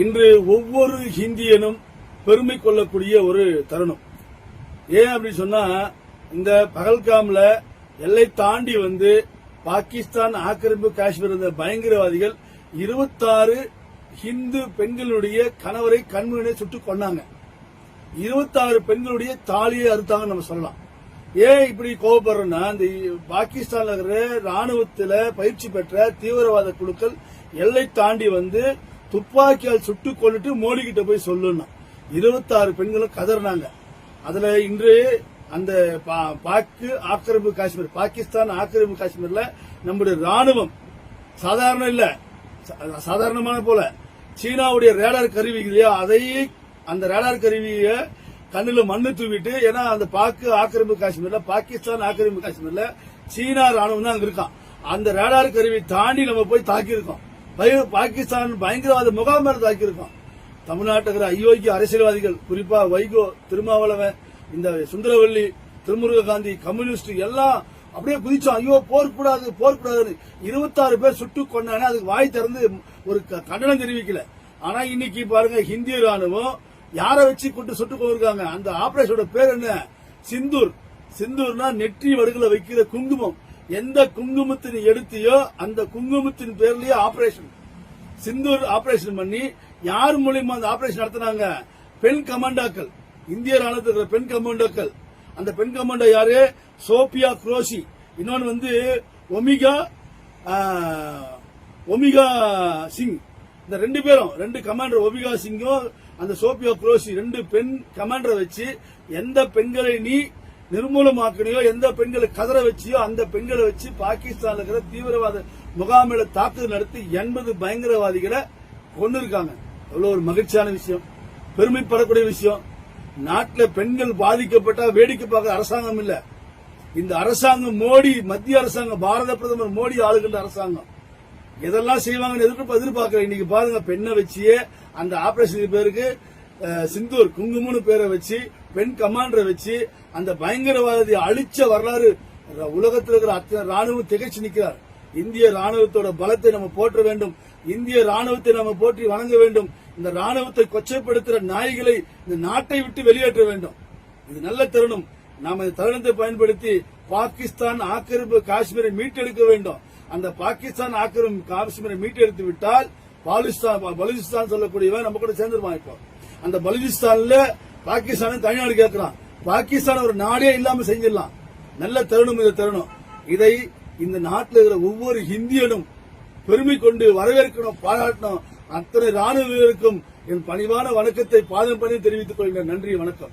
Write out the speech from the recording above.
இன்று ஒவ்வொரு இந்தியனும் பெருமை கொள்ளக்கூடிய ஒரு தருணம். ஏன் அப்படின்னு சொன்னா, இந்த பகல்காம்ல எல்லை தாண்டி வந்து பாகிஸ்தான் ஆக்கிரமிப்பு காஷ்மீர் இருந்த பயங்கரவாதிகள் 26 ஹிந்து பெண்களுடைய கணவரை கண்முன்னே சுட்டுக் கொண்டாங்க. 26 பெண்களுடைய தாலியை அறுத்தாங்க நம்ம சொல்லலாம். ஏன் இப்படி கோபப்படுறோம்னா, இந்த பாகிஸ்தான்ல இருக்கிற ராணுவத்தில் பயிற்சி பெற்ற தீவிரவாத குழுக்கள் எல்லை தாண்டி வந்து துப்பாக்கியால் சுட்டுக் கொண்டுட்டு மோடி கிட்ட போய் சொல்லணும். 26 பெண்களும் கதறினாங்க. அதுல இன்று அந்த ஆக்கிரமிப்பு காஷ்மீர், பாகிஸ்தான் ஆக்கிரமிப்பு காஷ்மீர்ல நம்முடைய ராணுவம் சாதாரண இல்ல, சாதாரணமான போல சீனாவுடைய ரேடார் கருவி இல்லையா, அதையே அந்த ரேடார் கருவியை கண்ணுல மண்ணு தூவிட்டு, ஏன்னா அந்த ஆக்கிரமிப்பு காஷ்மீர்ல, பாகிஸ்தான் ஆக்கிரமிப்பு காஷ்மீர்ல சீனா ராணுவம் தான் அங்க இருக்கான். அந்த ரேடார் கருவி தாண்டி நம்ம போய் தாக்கியிருக்கோம். பாகிஸ்தான் பயங்கரவாத முகாம் மேல தாக்கியிருக்கோம். தமிழ்நாட்டுக்கு அயோக்கிய அரசியல்வாதிகள், குறிப்பா வைகோ, திருமாவளவன், இந்த சுந்தரவல்லி, திருமுருக காந்தி, கம்யூனிஸ்ட் எல்லாம் அப்படியே குதிச்சோம். ஐயோ போர்க்கூடாது, போர்க்கூடாது. 26 பேர் சுட்டு கொண்டானே, அதுக்கு வாய் திறந்து ஒரு கண்டனம் தெரிவிக்கல. ஆனா இன்னைக்கு பாருங்க, இந்திய ராணுவம் யாரை வச்சு கொண்டு சுட்டு கொண்டிருக்காங்க. அந்த ஆபரேஷனோட பேர் என்ன? சிந்தூர். சிந்தூர்னா நெற்றி வடுகளை வைக்கிற குங்குமம். எந்த குங்குமத்தின் எடுத்தியோ அந்த குங்குமத்தின் பேர்லயே ஆபரேஷன் சிந்தூர் ஆபரேஷன் பண்ணி, யார் மூலியமா அந்த ஆபரேஷன் நடத்தினாங்க? பெண் கமாண்டோக்கள், இந்திய ராணுவத்தில் பெண் கமாண்டோக்கள். அந்த பெண் கமாண்டோ யாரு? சோபியா குரோஷி. இன்னொன்னு வந்து ஒமிகா சிங். இந்த 2 பேரும், 2 கமாண்டர், ஒமிகா சிங்கும் அந்த சோபியா குரோஷி, 2 பெண் கமாண்டரை வச்சு எந்த பெண்களை நீ நிர்மூலமாக்கணையோ, எந்த பெண்களை கதற வச்சியோ அந்த பெண்களை வச்சு பாகிஸ்தான்ல இருக்கிற தீவிரவாத முகாமில தாக்குதல் நடத்தி 80 பயங்கரவாதிகளை கொண்டு இருக்காங்க. எவ்வளவு ஒரு மகிழ்ச்சியான விஷயம், பெருமைப்படக்கூடிய விஷயம். நாட்டில் பெண்கள் பாதிக்கப்பட்டா வேடிக்கை பார்க்க அரசாங்கம் இல்ல. இந்த அரசாங்கம் மோடி, மத்திய அரசாங்கம், பாரத பிரதமர் மோடி ஆளுகின்ற அரசாங்கம் எதெல்லாம் செய்வாங்கன்னு எதிர்பார்க்கிறேன். இன்னைக்கு பாருங்க, பெண்ணை வச்சியே அந்த ஆபரேஷன் பேருக்கு சிந்தூர் குங்குமம்னு பேரை வச்சு, பெண் கமாண்டரை வச்சு அந்த பயங்கரவாதியை அழிச்ச வரலாறு உலகத்தில் இருக்கிற அத்தனை ராணுவம் திகைச்சு நிற்கிறார். இந்திய ராணுவத்தோட பலத்தை நம்ம போற்ற வேண்டும். இந்திய ராணுவத்தை நம்ம போற்றி வணங்க வேண்டும். இந்த ராணுவத்தை கொச்சைப்படுத்துகிற நாய்களை இந்த நாட்டை விட்டு வெளியேற்ற வேண்டும். இது நல்ல தருணம். நாம் இந்த தருணத்தை பயன்படுத்தி பாகிஸ்தான் ஆக்கிரமிப்பு காஷ்மீரை மீட்டெடுக்க வேண்டும். அந்த பாகிஸ்தான் ஆக்கிரமிப்பு காஷ்மீரை மீட்டெடுத்து விட்டால் பலுசிஸ்தான் சொல்லக்கூடியவன் நம்ம கூட சேர்ந்துருவான். இப்போ அந்த பலுசிஸ்தான்ல பாகிஸ்தான் தனிநாடு கேட்கிறான். பாகிஸ்தான் ஒரு நாடே இல்லாம செஞ்சிடலாம். நல்ல தருணம் இந்த தருணம். இதை இந்த நாட்டில் இருக்கிற ஒவ்வொரு இந்தியனும் பெருமை கொண்டு வரவேற்கணும், பாராட்டணும். அத்தனை ராணுவ வீரருக்கும் என் பணிவான வணக்கத்தை பாதம் பண்ணி தெரிவித்துக் கொள்கிறேன். நன்றி, வணக்கம்.